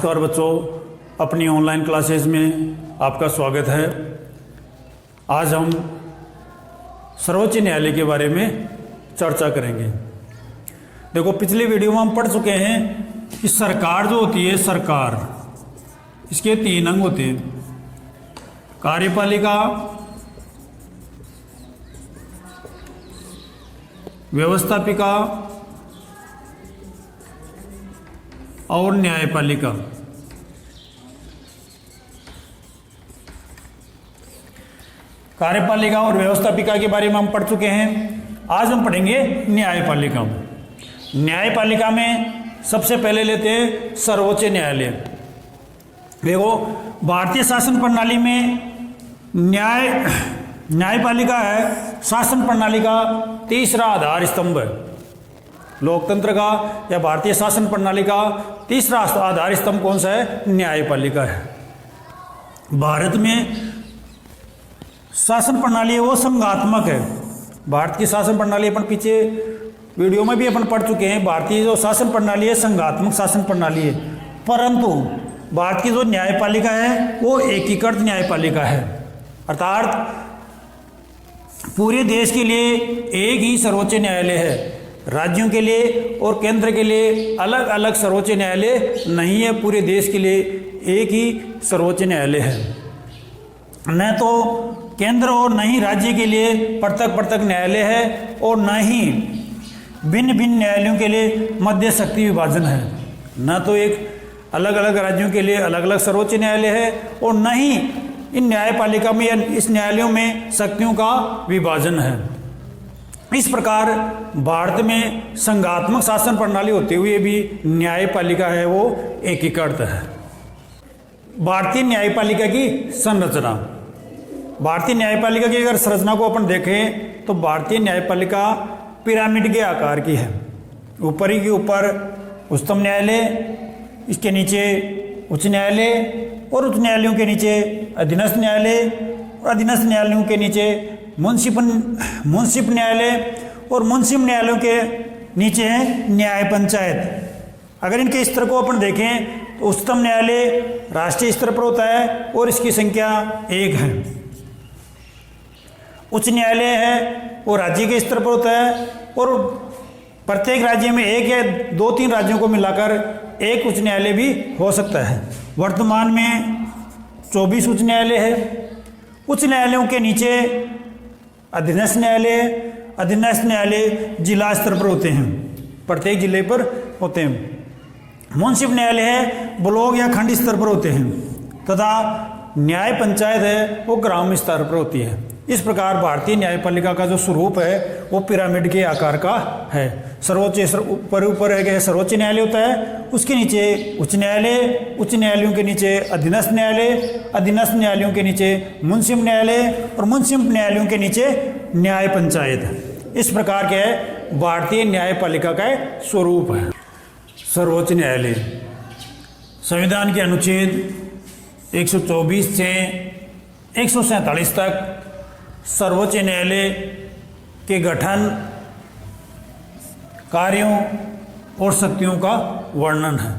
नमस्कार बच्चों, अपनी ऑनलाइन क्लासेस में आपका स्वागत है। आज हम सर्वोच्च न्यायालय के बारे में चर्चा करेंगे। देखो, पिछले वीडियो में हम पढ़ चुके हैं कि सरकार जो होती है, सरकार, इसके 3 अंग होते हैं: कार्यपालिका, व्यवस्थापिका और न्यायपालिका। कार्यपालिका और व्यवस्थापिका के बारे में हम पढ़ चुके हैं। आज हम पढ़ेंगे न्यायपालिका। न्यायपालिका में सबसे पहले लेते हैं सर्वोच्च न्यायालय। देखो, भारतीय शासन प्रणाली में न्यायपालिका है शासन प्रणाली का तीसरा आधार स्तंभ है। लोकतंत्र का या भारतीय शासन प्रणाली का तीसरा आधार स्तंभ कौन सा है? न्यायपालिका है। भारत में शासन प्रणाली है वो संघात्मक है। भारत की शासन प्रणाली अपन पीछे वीडियो में भी अपन पढ़ चुके हैं। भारतीय जो शासन प्रणाली है संघात्मक शासन प्रणाली है, परंतु भारत की जो न्यायपालिका है वो एकीकृत न्यायपालिका है। अर्थात पूरे देश के लिए एक ही सर्वोच्च न्यायालय है। राज्यों के लिए और केंद्र के लिए अलग अलग सर्वोच्च न्यायालय नहीं है। पूरे देश के लिए एक ही सर्वोच्च न्यायालय है। न तो केंद्र और न ही राज्य के लिए पृथक पृथक न्यायालय है, और न ही भिन्न भिन्न न्यायालयों के लिए मध्य शक्ति विभाजन है। न तो एक अलग अलग राज्यों के लिए अलग अलग सर्वोच्च न्यायालय है, और न ही इन न्यायपालिका में या इस न्यायालयों में शक्तियों का विभाजन है। इस प्रकार भारत में संघात्मक शासन प्रणाली होते हुए भी न्यायपालिका है वो एकीकृत है। भारतीय न्यायपालिका की संरचना। भारतीय न्यायपालिका की अगर संरचना को अपन देखें तो भारतीय न्यायपालिका पिरामिड के आकार की है। ऊपरी के ऊपर उच्चतम न्यायालय, इसके नीचे उच्च न्यायालय, और उच्च न्यायालयों के नीचे अधीनस्थ न्यायालय, और अधीनस्थ न्यायालयों के नीचे मुंसिफ न्यायालय, और मुंसिफ न्यायालयों के नीचे है न्याय पंचायत। अगर इनके स्तर को अपन देखें तो उच्चतम न्यायालय राष्ट्रीय स्तर पर होता है और इसकी संख्या 1 है। उच्च न्यायालय है वो राज्य के स्तर पर होता है, और प्रत्येक राज्य में 1 या 2-3 राज्यों को मिलाकर एक उच्च न्यायालय भी हो सकता है। वर्तमान में 24 उच्च न्यायालय है। उच्च न्यायालयों के नीचे अधीनस्थ न्यायालय, अधीनस्थ न्यायालय जिला स्तर पर होते हैं, प्रत्येक जिले पर होते हैं। मुंसिफ न्यायालय है ब्लॉक या खंड स्तर पर होते हैं, तथा न्याय पंचायत है वो ग्राम स्तर पर होती है। इस प्रकार भारतीय न्यायपालिका का जो स्वरूप है वो पिरामिड के आकार का है। सर्वोच्च ऊपर है सर्वोच्च न्यायालय होता है, उसके नीचे उच्च न्यायालय, उच्च न्यायालयों के नीचे अधीनस्थ न्यायालय, अधीनस्थ न्यायालयों के नीचे मुंसिफ न्यायालय, और मुंसिफ न्यायालयों के नीचे न्याय पंचायत। इस प्रकार के भारतीय न्यायपालिका का स्वरूप है। सर्वोच्च न्यायालय संविधान के अनुच्छेद 124 से 147 तक सर्वोच्च न्यायालय के गठन, कार्यों और शक्तियों का वर्णन है।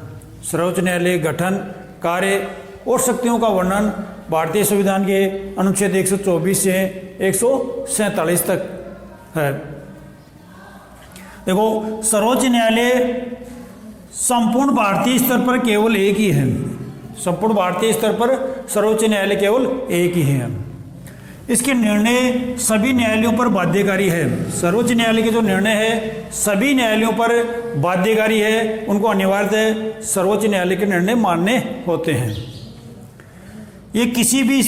सर्वोच्च न्यायालय गठन, कार्य और शक्तियों का वर्णन भारतीय संविधान के अनुच्छेद 124 से 147 तक है। देखो, सर्वोच्च न्यायालय संपूर्ण भारतीय स्तर पर केवल एक ही है। संपूर्ण भारतीय स्तर पर सर्वोच्च न्यायालय केवल एक ही है। इसके निर्णय सभी न्यायालयों पर बाध्यकारी है। सर्वोच्च न्यायालय के जो निर्णय है सभी न्यायालयों पर बाध्यकारी है, उनको अनिवार्य है सर्वोच्च न्यायालय के निर्णय मानने होते हैं। ये किसी भी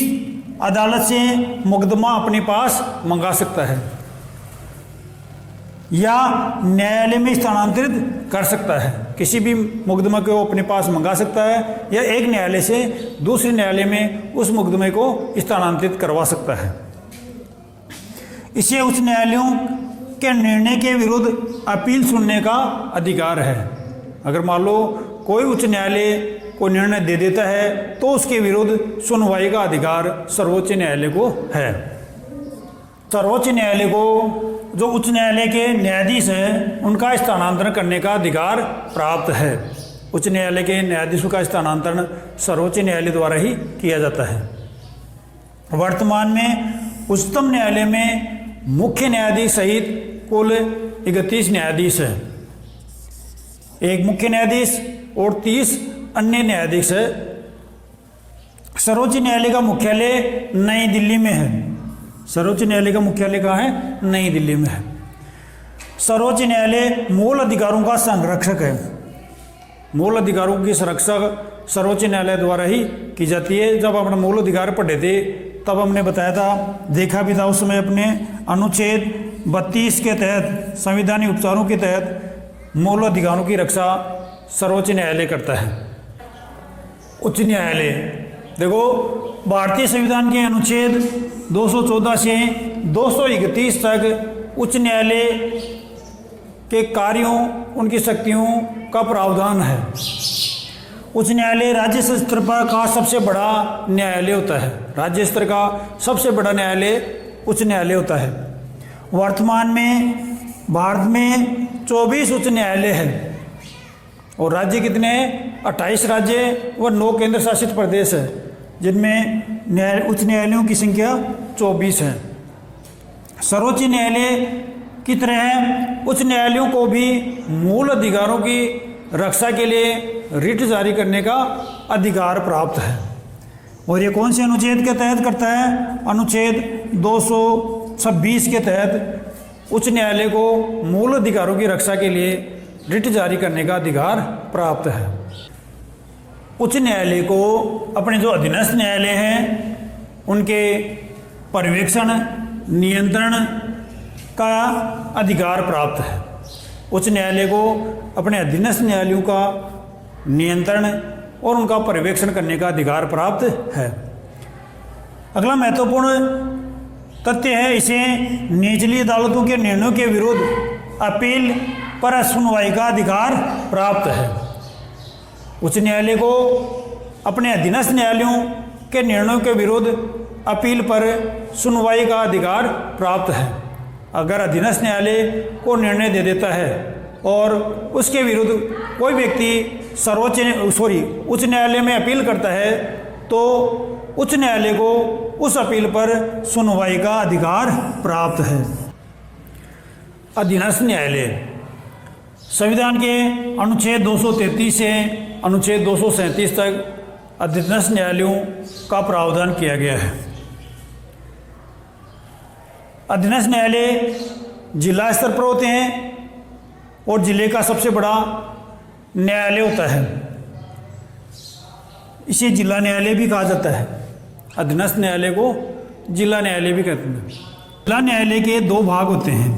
अदालत से मुकदमा अपने पास मंगा सकता है या न्यायालय में स्थानांतरित कर सकता है। किसी भी मुकदमा को अपने पास मंगा सकता है या एक न्यायालय से दूसरे न्यायालय में उस मुकदमे को स्थानांतरित करवा सकता है। इसे उच्च न्यायालयों के निर्णय के विरुद्ध अपील सुनने का अधिकार है। अगर मान लो कोई उच्च न्यायालय को निर्णय दे देता है तो उसके विरुद्ध सुनवाई का अधिकार सर्वोच्च न्यायालय को है। सर्वोच्च न्यायालय को जो उच्च न्यायालय के न्यायाधीश हैं उनका स्थानांतरण करने का अधिकार प्राप्त है। उच्च न्यायालय के न्यायाधीशों का स्थानांतरण सर्वोच्च न्यायालय द्वारा ही किया जाता है। वर्तमान में उच्चतम न्यायालय में मुख्य न्यायाधीश सहित कुल 31 न्यायाधीश है। एक मुख्य न्यायाधीश और 30 अन्य न्यायाधीश है। सर्वोच्च न्यायालय का मुख्यालय नई दिल्ली में है। सर्वोच्च न्यायालय का मुख्यालय कहाँ है? नई दिल्ली में है। सर्वोच्च न्यायालय मूल अधिकारों का संरक्षक है। मूल अधिकारों की सुरक्षा सर्वोच्च न्यायालय द्वारा ही की जाती है। जब अपना मूल अधिकार पढ़े थे तब हमने बताया था, देखा भी था उस समय अपने अनुच्छेद 32 के तहत, संवैधानिक उपचारों के तहत मूल अधिकारों की रक्षा सर्वोच्च न्यायालय करता है। उच्च न्यायालय देखो, भारतीय संविधान के अनुच्छेद 214 से 231 तक उच्च न्यायालय के कार्यों, उनकी शक्तियों का प्रावधान है। उच्च न्यायालय राज्य स्तर पर का सबसे बड़ा न्यायालय होता है। राज्य स्तर का सबसे बड़ा न्यायालय उच्च न्यायालय होता है। वर्तमान में भारत में 24 उच्च न्यायालय हैं और राज्य कितने हैं? 28 राज्य व 9 केंद्र शासित प्रदेश है, जिनमें उच्च न्यायालयों की संख्या 24 है। सर्वोच्च न्यायालय की तरह उच्च न्यायालयों को भी मूल अधिकारों की रक्षा के लिए रिट जारी करने का अधिकार प्राप्त है। और ये कौन से अनुच्छेद के तहत करता है? अनुच्छेद 226 के तहत उच्च न्यायालय को मूल अधिकारों की रक्षा के लिए रिट जारी करने का अधिकार प्राप्त है। उच्च न्यायालय को अपने जो अधीनस्थ न्यायालय हैं उनके पर्यवेक्षण, नियंत्रण का अधिकार प्राप्त है। उच्च न्यायालय को अपने अधीनस्थ न्यायालयों का नियंत्रण और उनका पर्यवेक्षण करने का अधिकार प्राप्त है। अगला महत्वपूर्ण तथ्य है, इसे निचली अदालतों के निर्णयों के विरुद्ध अपील पर सुनवाई का अधिकार प्राप्त है। उच्च न्यायालय को अपने अधीनस्थ न्यायालयों के निर्णयों के विरुद्ध अपील पर सुनवाई का अधिकार प्राप्त है। अगर अधीनस्थ न्यायालय को निर्णय दे देता है और उसके विरुद्ध कोई व्यक्ति उच्च न्यायालय में अपील करता है तो उच्च न्यायालय को उस अपील पर सुनवाई का अधिकार प्राप्त है। अधीनस्थ न्यायालय संविधान के अनुच्छेद 233 से अनुच्छेद 237 तक अधीनस्थ न्यायालयों का प्रावधान किया गया है। अधीनस्थ न्यायालय जिला स्तर पर होते हैं और जिले का सबसे बड़ा न्यायालय होता है। इसे जिला न्यायालय भी कहा जाता है। अधीनस्थ न्यायालय को जिला न्यायालय भी कहते हैं। जिला न्यायालय के 2 भाग होते हैं।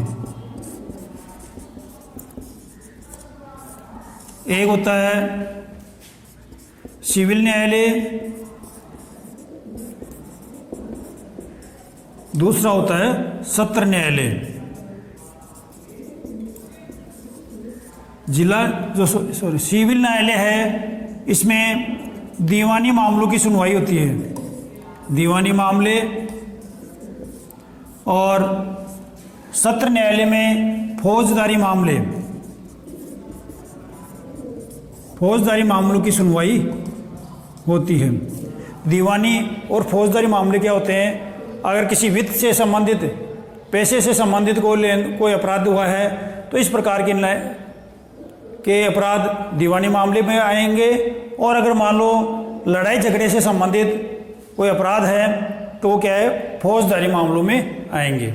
एक होता है सिविल न्यायालय, दूसरा होता है सत्र न्यायालय। सिविल न्यायालय है, इसमें दीवानी मामलों की सुनवाई होती है, दीवानी मामले। और सत्र न्यायालय में फौजदारी मामले, फौजदारी मामलों की सुनवाई होती है। दीवानी और फौजदारी मामले क्या होते हैं? अगर किसी वित्त से संबंधित, पैसे से संबंधित कोई अपराध हुआ है तो इस प्रकार के अपराध दीवानी मामले में आएंगे। और अगर मान लो लड़ाई झगड़े से संबंधित कोई अपराध है तो वो क्या है? फौजदारी मामलों में आएंगे।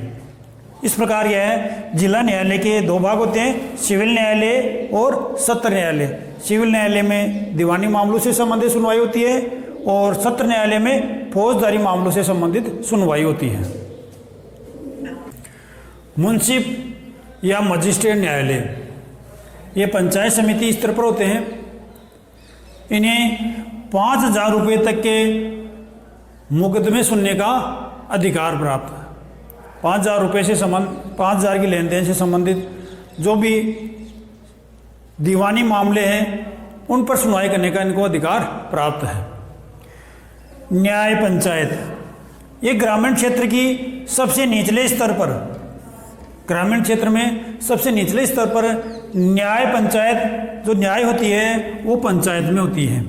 इस प्रकार यह है, जिला न्यायालय के 2 भाग होते हैं, सिविल न्यायालय और सत्र न्यायालय। सिविल न्यायालय में दीवानी मामलों से संबंधित सुनवाई होती है और सत्र न्यायालय में फौजदारी मामलों से संबंधित सुनवाई होती है। मुंसिफ या मजिस्ट्रेट न्यायालय, ये पंचायत समिति स्तर पर होते हैं। इन्हें 5,000 रुपये तक के मुकदमे सुनने का अधिकार प्राप्त है। 5,000 रुपये से 5,000 की लेन देन से संबंधित जो भी दीवानी मामले हैं उन पर सुनवाई करने का इनको अधिकार प्राप्त है। न्याय पंचायत, ये ग्रामीण क्षेत्र की सबसे निचले स्तर पर, ग्रामीण क्षेत्र में सबसे निचले स्तर पर न्याय पंचायत जो न्याय होती है वो पंचायत में होती है।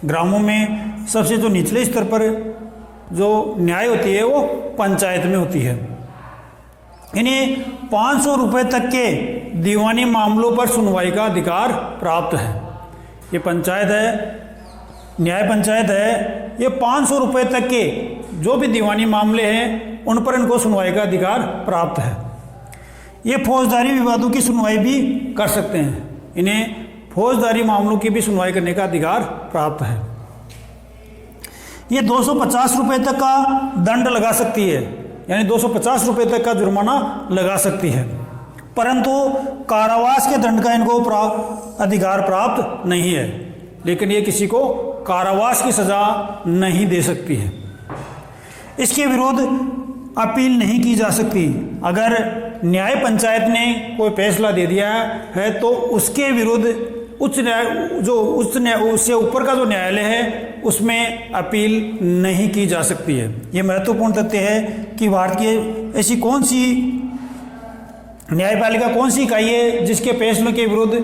ग्रामों में सबसे जो निचले स्तर पर जो न्याय होती है वो पंचायत में होती है। इन्हें 500 रुपये तक के दीवानी मामलों पर सुनवाई का अधिकार प्राप्त है। ये पंचायत है, न्याय पंचायत है, ये 500 रुपये तक के जो भी दीवानी मामले हैं उन पर इनको सुनवाई का अधिकार प्राप्त है। ये फौजदारी विवादों की सुनवाई भी कर सकते हैं। इन्हें फौजदारी मामलों की भी सुनवाई करने का अधिकार प्राप्त है। ये 250 रुपये तक का दंड लगा सकती है, यानी 250 रुपये तक का जुर्माना लगा सकती है, परंतु कारावास के दंड का इनको अधिकार प्राप्त नहीं है। लेकिन ये किसी को कारावास की सज़ा नहीं दे सकती है। इसके विरुद्ध अपील नहीं की जा सकती। अगर न्याय पंचायत ने कोई फैसला दे दिया है तो उसके विरुद्ध उच्च न्याय उससे ऊपर का जो न्यायालय है उसमें अपील नहीं की जा सकती है। ये महत्वपूर्ण तथ्य है कि भारत की ऐसी कौन सी न्यायपालिका, कौन सी इकाई है जिसके फैसलों के विरुद्ध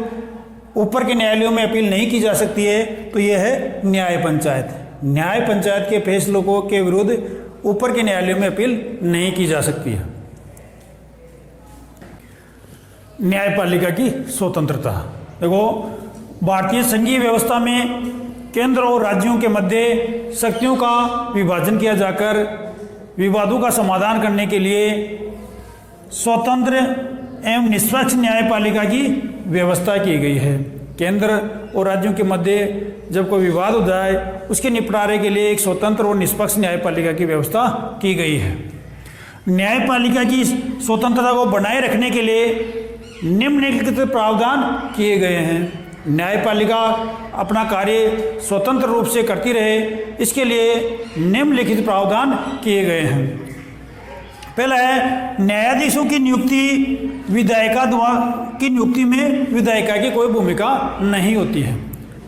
ऊपर के न्यायालयों में अपील नहीं की जा सकती है, तो ये है न्याय पंचायत। न्याय पंचायत के फैसलों को के विरुद्ध ऊपर के न्यायालयों में अपील नहीं की जा सकती है। न्यायपालिका की स्वतंत्रता। देखो, भारतीय संघीय व्यवस्था में केंद्र और राज्यों के मध्य शक्तियों का विभाजन किया जाकर विवादों का समाधान करने के लिए स्वतंत्र एवं निष्पक्ष न्यायपालिका की व्यवस्था की गई है। केंद्र और राज्यों के मध्य जब कोई विवाद हो जाए उसके निपटारे के लिए एक स्वतंत्र और निष्पक्ष न्यायपालिका की व्यवस्था की गई है। न्यायपालिका की स्वतंत्रता को बनाए रखने के लिए निम्नलिखित प्रावधान किए गए हैं। न्यायपालिका अपना कार्य स्वतंत्र रूप से करती रहे, इसके लिए निम्नलिखित प्रावधान किए गए हैं। पहला है, न्यायाधीशों की नियुक्ति नियुक्ति में विधायिका की कोई भूमिका नहीं होती है।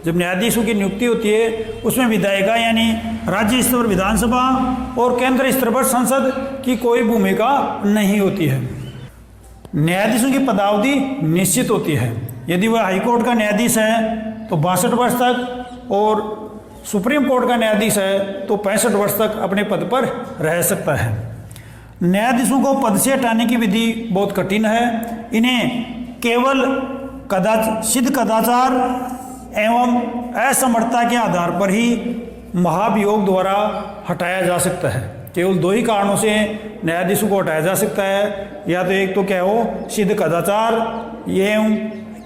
जब न्यायाधीशों की नियुक्ति होती है उसमें विधायिका यानी राज्य स्तर पर विधानसभा और केंद्र स्तर पर संसद की कोई भूमिका नहीं होती है। न्यायाधीशों की पदावधि निश्चित होती है। यदि वह हाईकोर्ट का न्यायाधीश है तो 62 वर्ष तक और सुप्रीम कोर्ट का न्यायाधीश है तो 65 वर्ष तक अपने पद पर रह सकता है। न्यायाधीशों को पद से हटाने की विधि बहुत कठिन है। इन्हें केवल सिद्ध कदाचार एवं असमर्थता के आधार पर ही महाभियोग द्वारा हटाया जा सकता है। केवल 2 ही कारणों से न्यायाधीशों को हटाया जा सकता है, या तो एक तो क्या हो सिद्ध कदाचार, एवं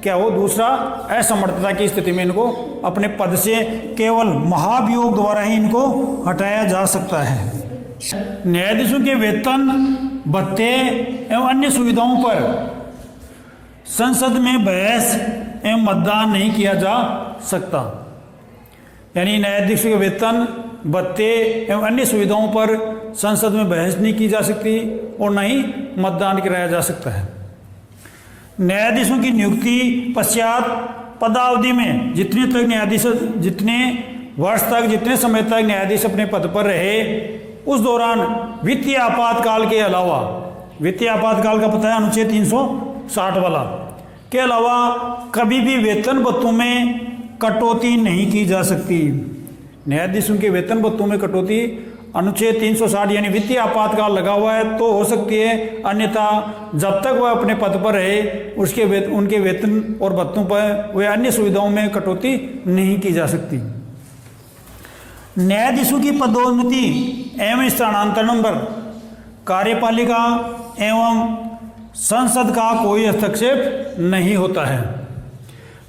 क्या हो दूसरा असमर्थता की स्थिति में इनको अपने पद से केवल महाभियोग द्वारा ही इनको हटाया जा सकता है। न्यायाधीशों के वेतन, भत्ते एवं अन्य सुविधाओं पर संसद में बहस एवं मतदान नहीं किया जा सकता। यानी न्यायाधीशों के वेतन, भत्ते एवं अन्य सुविधाओं पर संसद में बहस नहीं की जा सकती और न ही मतदान कराया जा सकता है। न्यायाधीशों की नियुक्ति पश्चात पदावधि में जितने वर्ष तक, जितने समय तक न्यायाधीश अपने पद पर रहे, उस दौरान वित्तीय आपातकाल के अलावा, वित्तीय आपातकाल का पता है अनुच्छेद 360 वाला के अलावा कभी भी वेतन भत्तों में कटौती नहीं की जा सकती। न्यायाधीशों के वेतन भत्तों में कटौती अनुच्छेद 360 यानी वित्तीय आपातकाल लगा हुआ है तो हो सकती है, अन्यथा जब तक वह अपने पद पर रहे उनके वेतन और भत्तों पर वे अन्य सुविधाओं में कटौती नहीं की जा सकती। न्यायाधीशों की पदोन्नति एवं स्थानांतरण पर कार्यपालिका एवं संसद का कोई हस्तक्षेप नहीं होता है।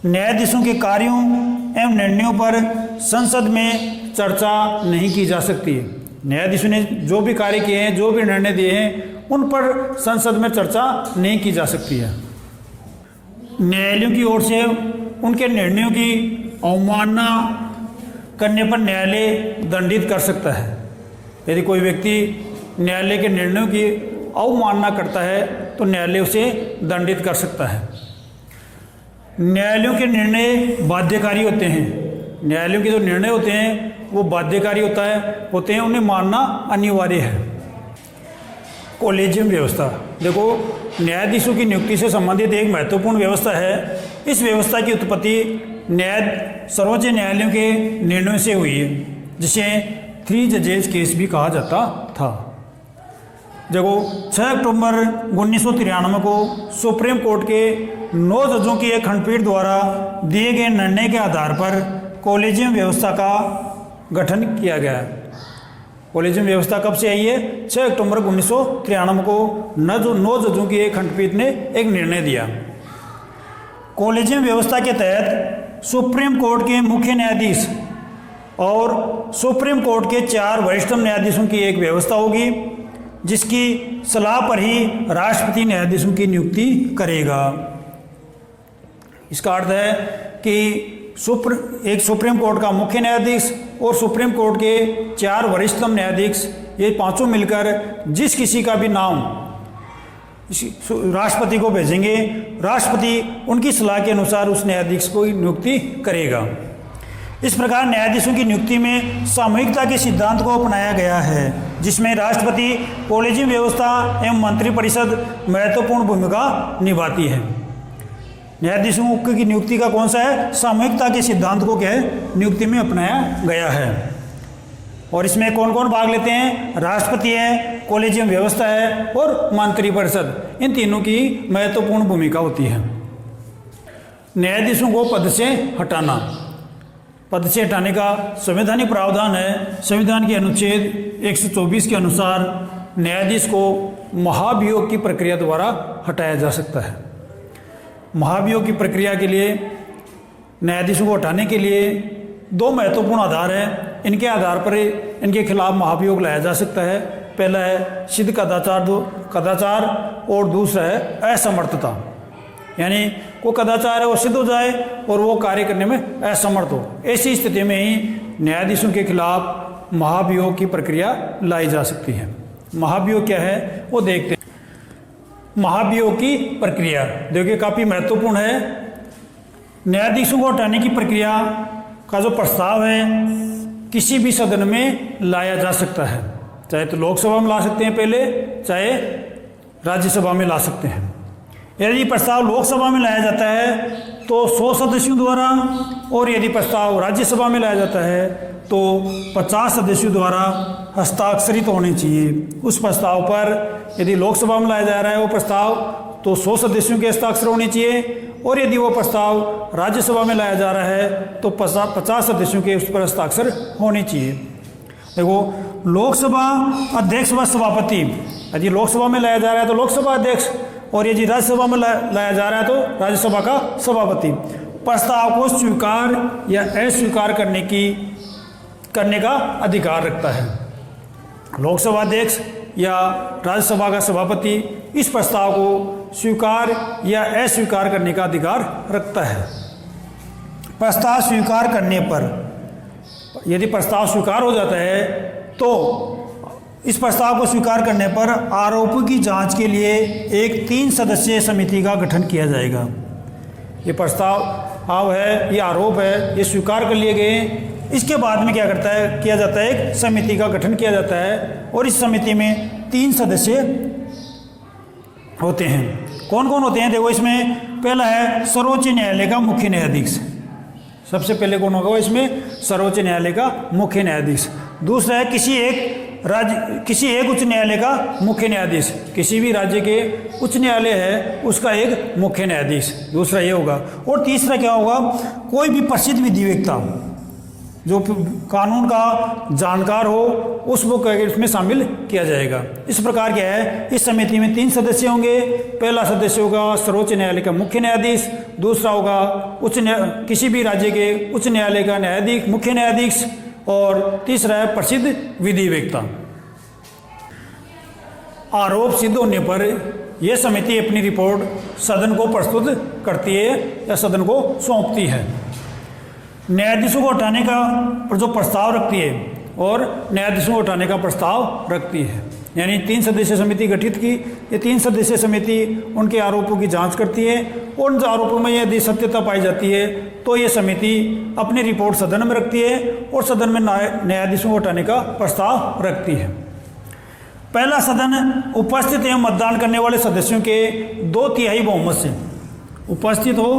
न्यायाधीशों के कार्यों एवं निर्णयों पर संसद में चर्चा नहीं की जा सकती। न्यायाधीशों ने जो भी कार्य किए हैं, जो भी निर्णय दिए हैं, उन पर संसद में चर्चा नहीं की जा सकती है। न्यायालयों की ओर से उनके निर्णयों की अवमानना करने पर न्यायालय दंडित कर सकता है। यदि कोई व्यक्ति न्यायालय के निर्णयों की अवमानना करता है तो न्यायालय उसे दंडित कर सकता है। न्यायालयों के निर्णय बाध्यकारी होते हैं। न्यायालयों के जो निर्णय होते हैं वो बाध्यकारी होते हैं, उन्हें मानना अनिवार्य है। कॉलेजियम व्यवस्था। देखो, न्यायाधीशों की नियुक्ति से संबंधित एक महत्वपूर्ण व्यवस्था है। इस व्यवस्था की उत्पत्ति सर्वोच्च न्यायालयों के निर्णय से हुई है, जिसे 3 जजेज केस भी कहा जाता था। देखो, 6 अक्टूबर 1993 को सुप्रीम कोर्ट के 9 जजों की एक खंडपीठ द्वारा दिए गए निर्णय के आधार पर कॉलेजियम व्यवस्था का गठन किया गया। कॉलेजियम व्यवस्था कब से आई है? 6 अक्टूबर 1993 को 9 जजों की एक खंडपीठ ने एक निर्णय दिया। कॉलेजियम व्यवस्था के तहत सुप्रीम कोर्ट के मुख्य न्यायाधीश और सुप्रीम कोर्ट के 4 वरिष्ठतम न्यायाधीशों की एक व्यवस्था होगी, जिसकी सलाह पर ही राष्ट्रपति न्यायाधीशों की नियुक्ति करेगा। इसका अर्थ है कि एक सुप्रीम कोर्ट का मुख्य न्यायाधीश और सुप्रीम कोर्ट के 4 वरिष्ठतम न्यायाधीश, ये पांचों मिलकर जिस किसी का भी नाम राष्ट्रपति को भेजेंगे, राष्ट्रपति उनकी सलाह के अनुसार उस न्यायाधीश को नियुक्ति करेगा। इस प्रकार न्यायाधीशों की नियुक्ति में सामूहिकता के सिद्धांत को अपनाया गया है, जिसमें राष्ट्रपति, कॉलेजियम व्यवस्था एवं मंत्रिपरिषद महत्वपूर्ण भूमिका निभाती है। न्यायाधीशों की नियुक्ति का कौन सा है? सामूहिकता के सिद्धांत को क्या है? नियुक्ति में अपनाया गया है। और इसमें कौन कौन भाग लेते हैं? राष्ट्रपति है, कॉलेजियम व्यवस्था है और मंत्रिपरिषद। इन तीनों की महत्वपूर्ण भूमिका होती है। न्यायाधीशों को पद से हटाना। पद से हटाने का संवैधानिक प्रावधान है। संविधान के अनुच्छेद 124 के अनुसार न्यायाधीश को महाभियोग की प्रक्रिया द्वारा हटाया जा सकता है। महाभियोग की प्रक्रिया के लिए न्यायाधीशों को हटाने के लिए 2 महत्वपूर्ण आधार हैं। इनके आधार पर इनके खिलाफ महाभियोग लाया जा सकता है। पहला है सिद्ध कदाचार और दूसरा है असमर्थता, यानी वो कदाचार है वो सिद्ध हो जाए और वो कार्य करने में असमर्थ हो। ऐसी स्थिति में ही न्यायाधीशों के खिलाफ महाभियोग की प्रक्रिया लाई जा सकती है। महाभियोग क्या है वो देखते हैं। महाभियोग की प्रक्रिया देखिए काफ़ी महत्वपूर्ण है। न्यायाधीशों को हटाने की प्रक्रिया का जो प्रस्ताव है किसी भी सदन में लाया जा सकता है, चाहे तो लोकसभा में ला सकते हैं पहले, चाहे राज्यसभा में ला सकते हैं। यदि प्रस्ताव लोकसभा में लाया जाता है तो 100 सदस्यों द्वारा, और यदि प्रस्ताव राज्यसभा में लाया जाता है तो 50 सदस्यों द्वारा हस्ताक्षरित होने चाहिए। उस प्रस्ताव पर यदि लोकसभा में लाया जा रहा है वो प्रस्ताव तो 100 सदस्यों के हस्ताक्षर होने चाहिए, और यदि वो प्रस्ताव राज्यसभा में लाया जा रहा है तो 50 सदस्यों के उस पर हस्ताक्षर होने चाहिए। देखो, लोकसभा अध्यक्ष व सभापति, यदि लोकसभा में लाया जा रहा है तो लोकसभा अध्यक्ष, और यदि राज्यसभा में लाया जा रहा है तो राज्यसभा का सभापति प्रस्ताव को स्वीकार या अस्वीकार करने का अधिकार रखता है। लोकसभा अध्यक्ष या राज्यसभा का सभापति इस प्रस्ताव को स्वीकार या अस्वीकार करने का अधिकार रखता है। प्रस्ताव स्वीकार करने पर, यदि प्रस्ताव स्वीकार हो जाता है तो इस प्रस्ताव को स्वीकार करने पर आरोपों की जांच के लिए एक 3 सदस्यीय समिति का गठन किया जाएगा। ये प्रस्ताव है, ये आरोप है, ये स्वीकार कर लिए गए। इसके बाद में क्या किया जाता है, एक समिति का गठन किया जाता है, और इस समिति में 3 सदस्य होते हैं। कौन कौन होते हैं? देखो, इसमें पहला है सर्वोच्च न्यायालय का मुख्य न्यायाधीश। सबसे पहले कौन होगा इसमें? सर्वोच्च न्यायालय का मुख्य न्यायाधीश। दूसरा है किसी एक उच्च न्यायालय का मुख्य न्यायाधीश। किसी भी राज्य के उच्च न्यायालय है उसका एक मुख्य न्यायाधीश, दूसरा ये होगा। और तीसरा क्या होगा? कोई भी प्रसिद्ध विधिवेत्ता जो कानून का जानकार हो उसको इसमें शामिल किया जाएगा। इस प्रकार क्या है, इस समिति में 3 सदस्य होंगे। पहला सदस्य होगा सर्वोच्च न्यायालय का मुख्य न्यायाधीश, दूसरा होगा किसी भी राज्य के उच्च न्यायालय का न्यायाधीश, मुख्य न्यायाधीश, और तीसरा है प्रसिद्ध विधिवेत्ता। आरोप सिद्ध होने पर यह समिति अपनी रिपोर्ट सदन को प्रस्तुत करती है या सदन को सौंपती है। न्यायाधीशों को हटाने का जो प्रस्ताव रखती है और न्यायाधीशों को हटाने का प्रस्ताव रखती है, यानी 3 सदस्यीय समिति गठित की। ये 3 सदस्यीय समिति उनके आरोपों की जांच करती है, और उन आरोपों में यदि सत्यता पाई जाती है तो ये समिति अपनी रिपोर्ट सदन में रखती है और सदन में न्यायाधीशों को हटाने का प्रस्ताव रखती है। पहला सदन उपस्थित एवं मतदान करने वाले सदस्यों के 2/3 बहुमत से उपस्थित हो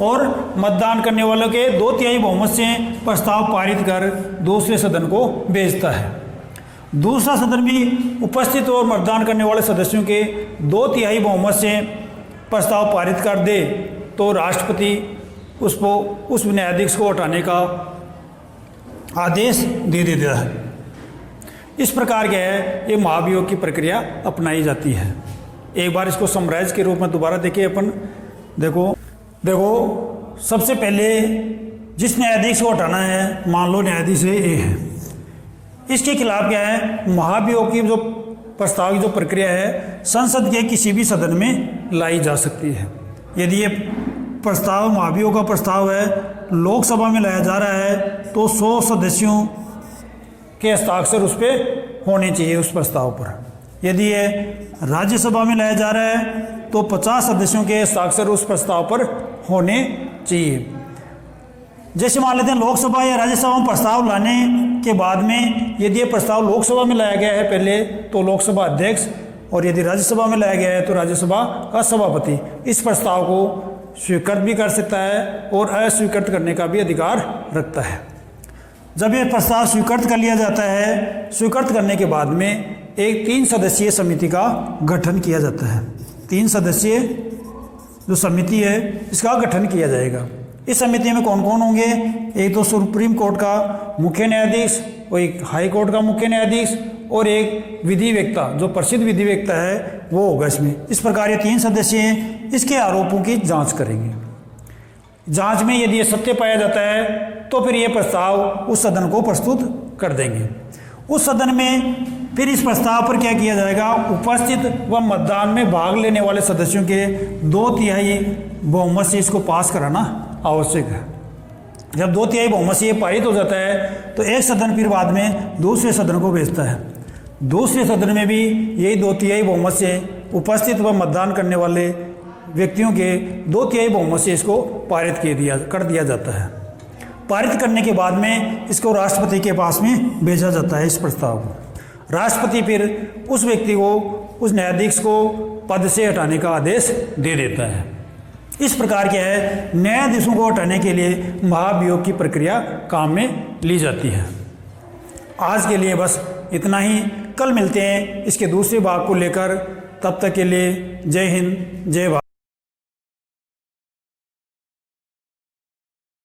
और मतदान करने वालों के 2/3 बहुमत से प्रस्ताव पारित कर दूसरे सदन को भेजता है। दूसरा सदन भी उपस्थित और मतदान करने वाले सदस्यों के 2/3 बहुमत से प्रस्ताव पारित कर दे तो राष्ट्रपति उसको उस न्यायाधीश को हटाने का आदेश दे देता है। इस प्रकार क्या है, ये महाभियोग की प्रक्रिया अपनाई जाती है। एक बार इसको समराइज के रूप में दोबारा देखिए अपन। देखो सबसे पहले जिस न्यायाधीश को हटाना है, मान लो न्यायाधीश ए है, इसके खिलाफ क्या है, महाभियोग की जो प्रस्ताव की जो प्रक्रिया है संसद के किसी भी सदन में लाई जा सकती है। यदि ये प्रस्ताव महाभियोग का प्रस्ताव है, लोकसभा में लाया जा रहा है तो 100 सदस्यों के हस्ताक्षर उस पर होने चाहिए उस प्रस्ताव पर। यदि ये राज्यसभा में लाया जा रहा है तो 50 सदस्यों के हस्ताक्षर उस प्रस्ताव पर होने चाहिए। जैसे मान लेते हैं लोकसभा या राज्यसभा में प्रस्ताव लाने के बाद में यदि ये प्रस्ताव लोकसभा में लाया गया है पहले तो लोकसभा अध्यक्ष, और यदि राज्यसभा में लाया गया है तो राज्यसभा का सभापति इस प्रस्ताव को स्वीकृत भी कर सकता है और अस्वीकृत करने का भी अधिकार रखता है। जब ये प्रस्ताव स्वीकृत कर लिया जाता है, स्वीकृत करने के बाद में एक 3 सदस्यीय समिति का गठन किया जाता है। 3 सदस्यीय जो समिति है इसका गठन किया जाएगा। इस समिति में कौन कौन होंगे, एक तो सुप्रीम कोर्ट का मुख्य न्यायाधीश और एक हाई कोर्ट का मुख्य न्यायाधीश और एक विधि वक्ता, जो प्रसिद्ध विधि वक्ता है वो होगा इसमें। इस प्रकार ये 3 सदस्य हैं, इसके आरोपों की जांच करेंगे। जांच में यदि ये सत्य पाया जाता है तो फिर ये प्रस्ताव उस सदन को प्रस्तुत कर देंगे। उस सदन में फिर इस प्रस्ताव पर क्या किया जाएगा, उपस्थित व मतदान में भाग लेने वाले सदस्यों के 2/3 बहुमत से इसको पास कराना आवश्यक है। जब 2/3 बहुमत से ये पारित हो जाता है तो एक सदन फिर बाद में दूसरे सदन को भेजता है। दूसरे सदन में भी यही 2/3 बहुमत से उपस्थित व मतदान करने वाले व्यक्तियों के 2/3 बहुमत से इसको पारित कर दिया जाता है। पारित करने के बाद में इसको राष्ट्रपति के पास में भेजा जाता है। इस प्रस्ताव को राष्ट्रपति फिर उस व्यक्ति को, उस न्यायाधीश को पद से हटाने का आदेश दे देता है। इस प्रकार क्या है, न्यायाधीशों को हटाने के लिए महाभियोग की प्रक्रिया काम में ली जाती है। आज के लिए बस इतना ही। कल मिलते हैं इसके दूसरे भाग को लेकर। तब तक के लिए जय हिंद, जय भारत।